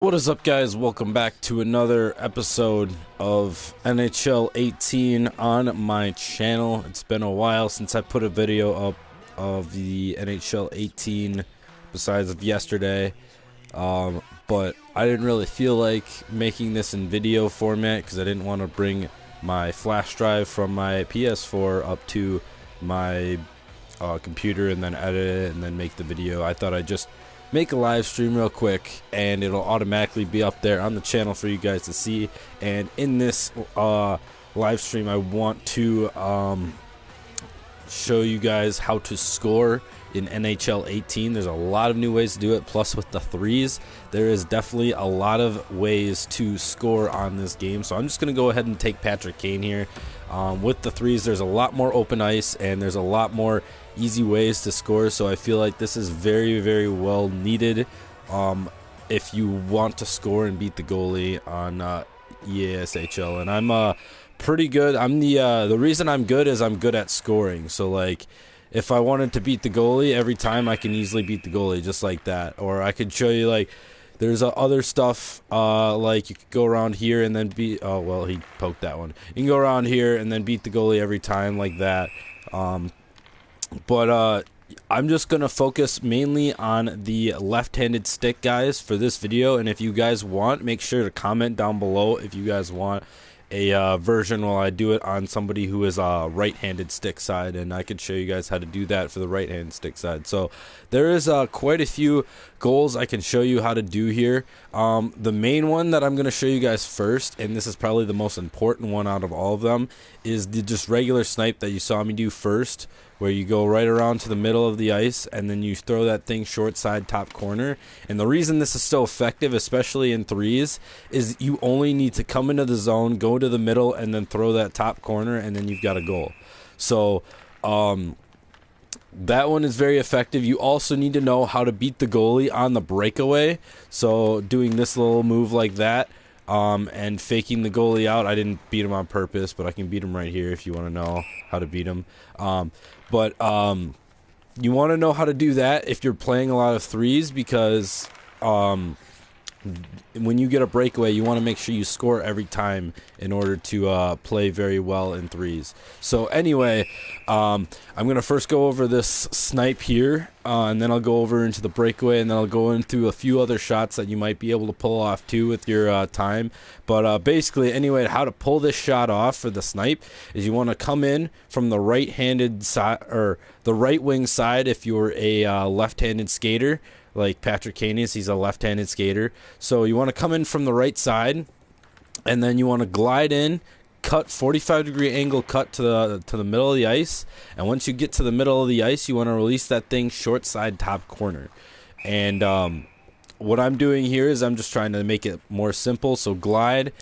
What is up, guys? Welcome back to another episode of NHL 18 on my channel. It's been a while since I put a video up of the NHL 18 besides of yesterday, but I didn't really feel like making this in video format because I didn't want to bring my flash drive from my PS4 up to my computer and then edit it and then make the video. I thought I'd just make a live stream real quick and it'll automatically be up there on the channel for you guys to see. And in this live stream I want to show you guys how to score in NHL 18. There's a lot of new ways to do it, plus with the threes there is definitely a lot of ways to score on this game. So I'm just gonna go ahead and take Patrick Kane here. With the threes there's a lot more open ice and there's a lot more easy ways to score, so I feel like this is very well needed if you want to score and beat the goalie on EASHL. And I'm pretty good. I'm the reason I'm good is I'm good at scoring. So like if I wanted to beat the goalie every time, I can easily beat the goalie just like that. Or I could show you like there's other stuff like you could go around here and then beat, oh well, he poked that one. You can go around here and then beat the goalie every time like that. But I'm just going to focus mainly on the left-handed stick, guys, for this video. And if you guys want, make sure to comment down below if you guys want a version while I do it on somebody who is right-handed stick side, and I could show you guys how to do that for the right-handed stick side. So there is quite a few goals I can show you how to do here. The main one that I'm going to show you guys first, and this is probably the most important one out of all of them, is the just regular snipe that you saw me do first, where you go right around to the middle of the ice and then you throw that thing short side top corner. And the reason this is so effective, especially in threes, is you only need to come into the zone, go to the middle, and then throw that top corner, and then you've got a goal. So that one is very effective. You also need to know how to beat the goalie on the breakaway. So doing this little move like that, and faking the goalie out. I didn't beat him on purpose, but I can beat him right here if you want to know how to beat him. But you want to know how to do that if you're playing a lot of threes, because when you get a breakaway, you want to make sure you score every time in order to play very well in threes. So anyway, I'm going to first go over this snipe here, and then I'll go over into the breakaway, and then I'll go into a few other shots that you might be able to pull off too with your time. But basically, anyway, how to pull this shot off for the snipe is you want to come in from the right-handed side, or the right wing side if you're a left-handed skater, like Patrick Kane is. He's a left-handed skater. So you want to come in from the right side, and then you want to glide in, cut 45-degree angle cut to the middle of the ice. And once you get to the middle of the ice, you want to release that thing short side top corner. And what I'm doing here is I'm just trying to make it more simple. So glide,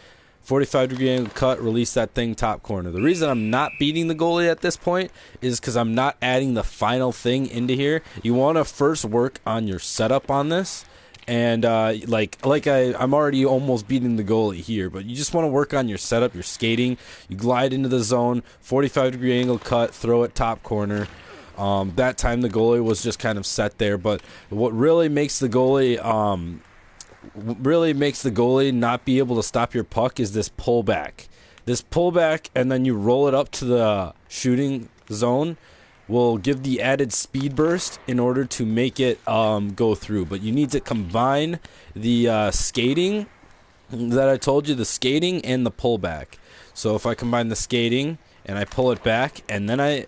45-degree angle cut, release that thing top corner. The reason I'm not beating the goalie at this point is because I'm not adding the final thing into here. You want to first work on your setup on this. And I'm already almost beating the goalie here, but you just want to work on your setup, your skating. You glide into the zone, 45-degree angle cut, throw it top corner. That time the goalie was just kind of set there, but what really makes the goalie not be able to stop your puck is this pullback. This pullback, and then you roll it up to the shooting zone, will give the added speed burst in order to make it go through. But you need to combine the skating that I told you, the skating and the pullback. So if I combine the skating and I pull it back and then I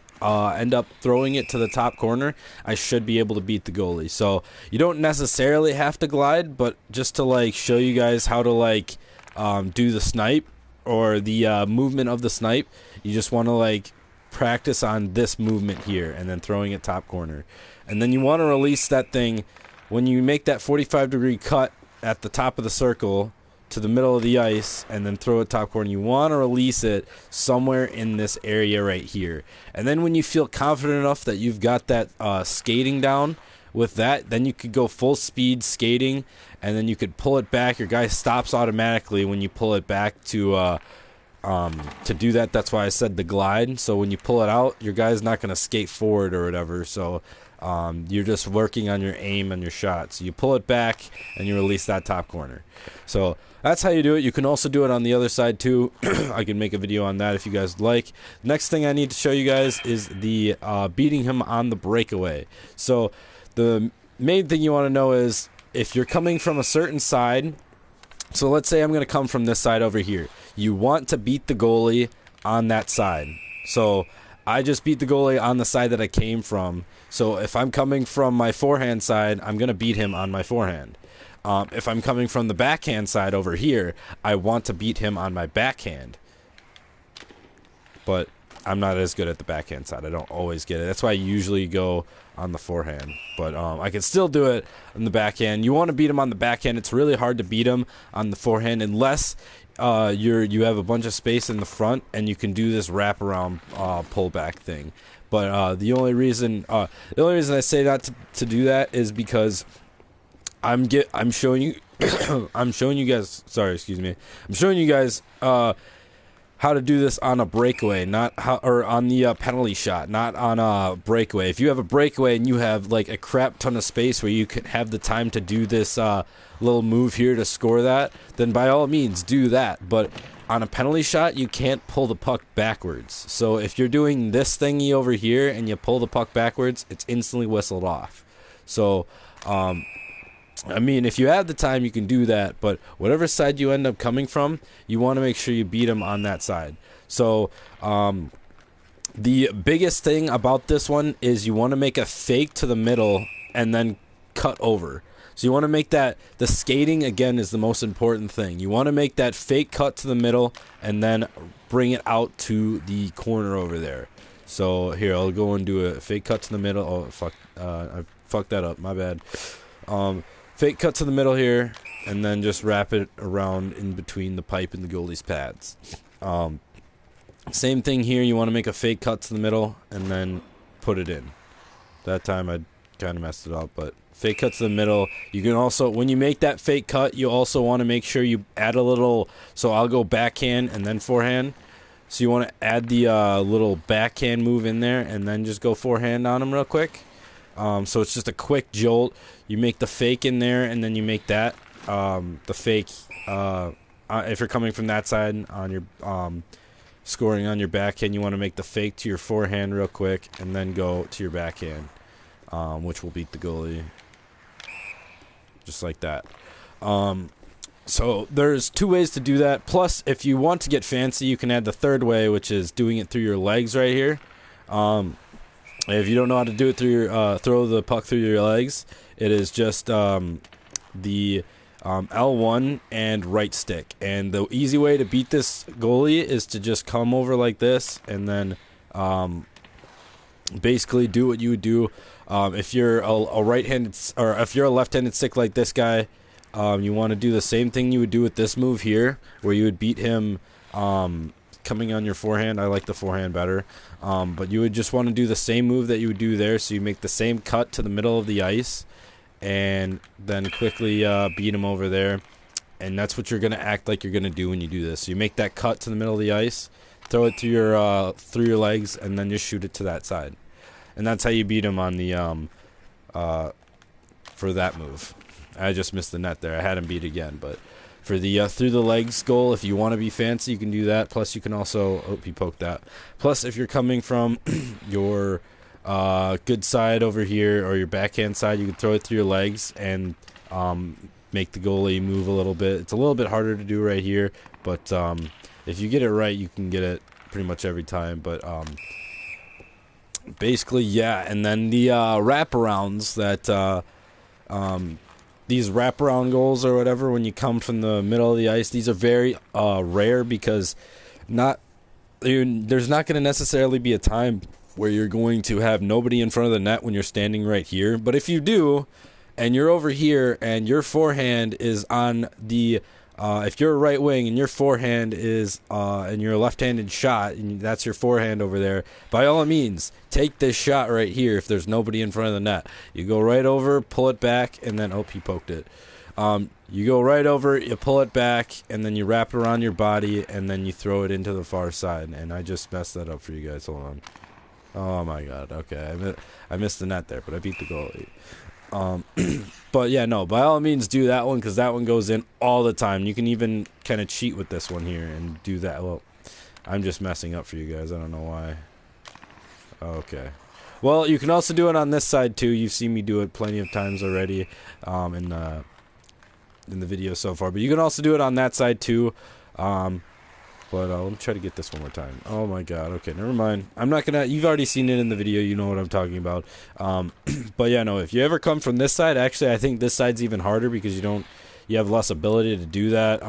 end up throwing it to the top corner, I should be able to beat the goalie. So you don't necessarily have to glide, but just to like show you guys how to like do the snipe or the movement of the snipe, you just want to like practice on this movement here and then throwing it top corner. And then you want to release that thing when you make that 45-degree cut at the top of the circle to the middle of the ice and then throw it top corner. You want to release it somewhere in this area right here. And then when you feel confident enough that you've got that skating down with that, then you could go full speed skating, and then you could pull it back. Your guy stops automatically when you pull it back to do that. That's why I said the glide. So when you pull it out, your guy's not going to skate forward or whatever. So You're just working on your aim and your shot. So you pull it back and you release that top corner. So that's how you do it. You can also do it on the other side too. I can make a video on that if you guys like. Next thing I need to show you guys is the beating him on the breakaway. So the main thing you want to know is if you're coming from a certain side. So let's say I'm going to come from this side over here. You want to beat the goalie on that side. So I just beat the goalie on the side that I came from. So if I'm coming from my forehand side, I'm going to beat him on my forehand. If I'm coming from the backhand side over here, I want to beat him on my backhand. But I'm not as good at the backhand side. I don't always get it. That's why I usually go on the forehand. But I can still do it on the backhand. You want to beat him on the backhand. It's really hard to beat him on the forehand unless you have a bunch of space in the front and you can do this wraparound pullback thing. But the only reason I say not to do that is because I'm showing you I'm showing you guys. Sorry, excuse me. I'm showing you guys how to do this on a breakaway, or on the penalty shot, not on a breakaway. If you have a breakaway and you have like a crap ton of space where you can have the time to do this little move here to score that, then by all means do that. But on a penalty shot, you can't pull the puck backwards. So if you're doing this thingy over here and you pull the puck backwards, it's instantly whistled off. So I mean, if you have the time, you can do that, but whatever side you end up coming from, you want to make sure you beat them on that side. So the biggest thing about this one is you want to make a fake to the middle and then cut over. So you want to make that, the skating, again, is the most important thing. You want to make that fake cut to the middle and then bring it out to the corner over there. So here, I'll go and do a fake cut to the middle. Oh, fuck. I fucked that up. My bad. Fake cut to the middle here, and then just wrap it around in between the pipe and the goalie's pads. Same thing here. You want to make a fake cut to the middle and then put it in. That time I kind of messed it up, but fake cut to the middle. You can also, when you make that fake cut, you also want to make sure you add a little, so I'll go backhand and then forehand. So you want to add the little backhand move in there and then just go forehand on them real quick. So it's just a quick jolt. You make the fake in there, and then you make that the fake. If you're coming from that side on your scoring on your backhand, you want to make the fake to your forehand real quick, and then go to your backhand, which will beat the goalie, just like that. So there's two ways to do that. Plus, if you want to get fancy, you can add the third way, which is doing it through your legs right here. If you don't know how to do it through your throw the puck through your legs, it is just the L1 and right stick. And the easy way to beat this goalie is to just come over like this and then basically do what you would do if you're a right-handed, or if you're a left-handed stick like this guy. You want to do the same thing you would do with this move here, where you would beat him coming on your forehand. I like the forehand better. But you would just want to do the same move that you would do there. So you make the same cut to the middle of the ice and then quickly beat him over there. And that's what you're going to act like you're going to do when you do this. So you make that cut to the middle of the ice, throw it through your legs, and then just shoot it to that side. And that's how you beat him on the for that move. I just missed the net there. I had him beat again, but for the through the legs goal, if you want to be fancy, you can do that. Plus, you can also, oh, he poked that. Plus, if you're coming from your good side over here, or your backhand side, you can throw it through your legs and make the goalie move a little bit. It's a little bit harder to do right here, but if you get it right, you can get it pretty much every time. But basically, yeah. And then the wraparounds that these wraparound goals or whatever, when you come from the middle of the ice, these are very rare, because there's not going to necessarily be a time where you're going to have nobody in front of the net when you're standing right here. But if you do, and you're over here, and your forehand is on the if you're a right wing and your forehand is and you're a left-handed shot, and that's your forehand over there, by all means, take this shot right here if there's nobody in front of the net. You go right over, pull it back, and then, oh, he poked it. You go right over, you pull it back, and then you wrap it around your body, and then you throw it into the far side. And I just messed that up for you guys. Hold on. Oh my god. Okay, I missed the net there, but I beat the goalie. Um, but yeah, no. By all means, do that one because that one goes in all the time. You can even kind of cheat with this one here and do that. Well, I'm just messing up for you guys. I don't know why. Okay. Well, you can also do it on this side too. You've seen me do it plenty of times already in the video so far. But you can also do it on that side too. But let me try to get this one more time. Oh my god. Okay, never mind. I'm not gonna. You've already seen it in the video. You know what I'm talking about. But yeah, no. If you ever come from this side, actually, I think this side's even harder because you have less ability to do that.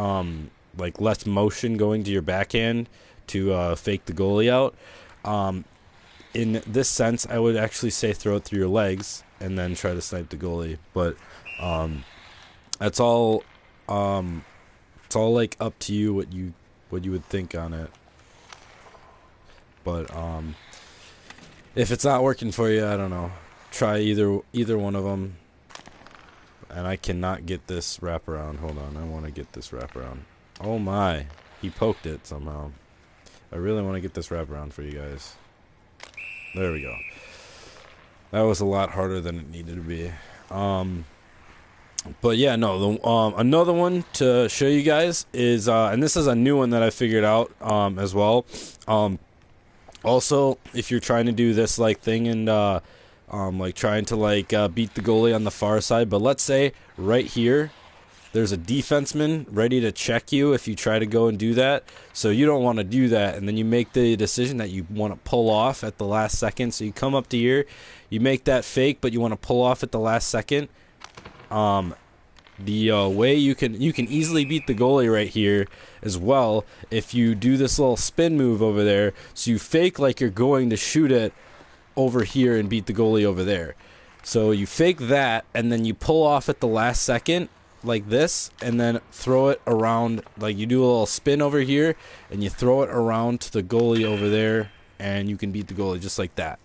Like less motion going to your backhand to fake the goalie out. In this sense, I would actually say throw it through your legs and then try to snipe the goalie. But that's all. It's all like up to you what you would think on it. But if it's not working for you, I don't know. Try either one of them. And I cannot get this wraparound. Hold on, I want to get this wraparound. Oh my, he poked it somehow. I really want to get this wraparound for you guys. There we go. That was a lot harder than it needed to be. But yeah, no. Another one to show you guys is, and this is a new one that I figured out as well. Also, if you're trying to do this like thing and like trying to like beat the goalie on the far side, but let's say right here there's a defenseman ready to check you if you try to go and do that. So you don't want to do that, and then you make the decision that you want to pull off at the last second. So you come up to here, you make that fake, but you want to pull off at the last second. The way you can easily beat the goalie right here as well if you do this little spin move over there. So you fake like you're going to shoot it over here and beat the goalie over there. So you fake that and then you pull off at the last second like this and then throw it around. Like you do a little spin over here and you throw it around to the goalie over there and you can beat the goalie just like that.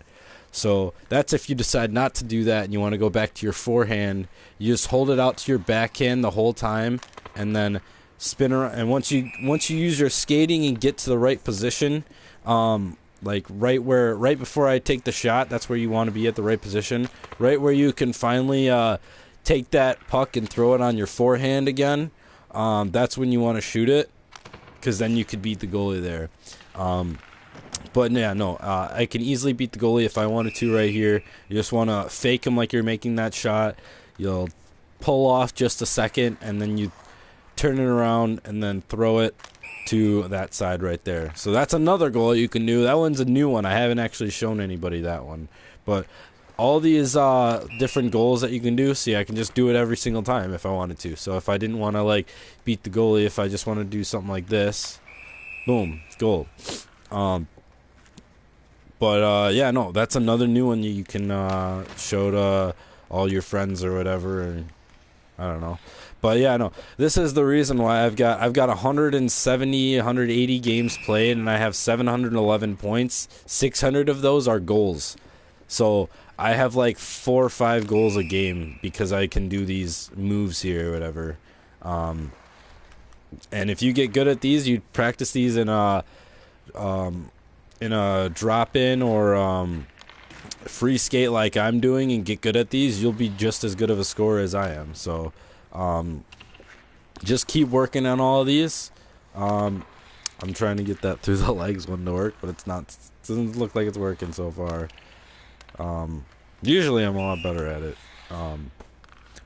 So that's if you decide not to do that and you want to go back to your forehand. You just hold it out to your backhand the whole time and then spin around. And once you use your skating and get to the right position, like right before I take the shot, that's where you want to be at the right position. Right where you can finally take that puck and throw it on your forehand again. That's when you want to shoot it because then you could beat the goalie there. But yeah, no, I can easily beat the goalie if I wanted to right here. You just want to fake him like you're making that shot. You'll pull off just a second, and then you turn it around and then throw it to that side right there. So that's another goal you can do. That one's a new one. I haven't actually shown anybody that one. But all these different goals that you can do, see, I can just do it every single time if I wanted to. So if I didn't want to, like, beat the goalie, if I just want to do something like this, boom, goal. But yeah, no, that's another new one you can show to all your friends or whatever. And I don't know. But yeah, no, this is the reason why I've got 170, 180 games played, and I have 711 points. 600 of those are goals. So I have like 4 or 5 goals a game because I can do these moves here or whatever. And if you get good at these, you practice these in a drop-in or free skate like I'm doing and get good at these, you'll be just as good of a scorer as I am. So just keep working on all of these. I'm trying to get that through the legs one to work, but it's not. It doesn't look like it's working so far. Usually I'm a lot better at it.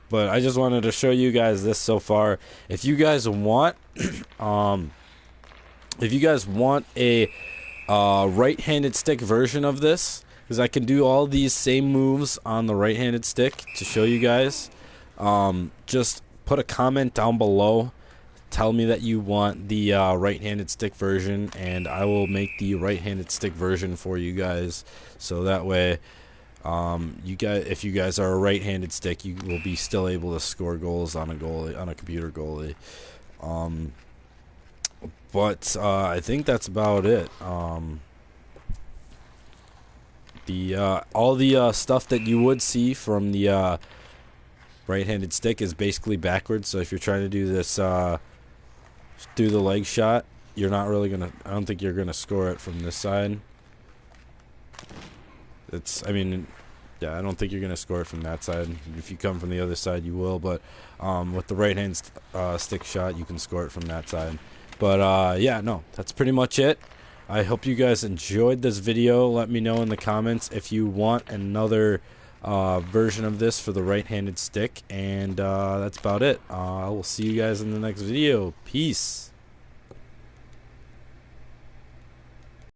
But I just wanted to show you guys this so far. If you guys want, a right-handed stick version of this, because I can do all these same moves on the right-handed stick to show you guys. Just put a comment down below. Tell me that you want the right-handed stick version, and I will make the right-handed stick version for you guys. So that way, if you guys are a right-handed stick, you will be still able to score goals on a computer goalie. But I think that's about it. All the stuff that you would see from the right-handed stick is basically backwards. So if you're trying to do this through the leg shot, you're not really gonna. I don't think you're gonna score it from this side. I mean, yeah, I don't think you're going to score it from that side. If you come from the other side, you will. But with the right-hand stick shot, you can score it from that side. But, yeah, no, that's pretty much it. I hope you guys enjoyed this video. Let me know in the comments if you want another version of this for the right-handed stick. And that's about it. I will see you guys in the next video. Peace.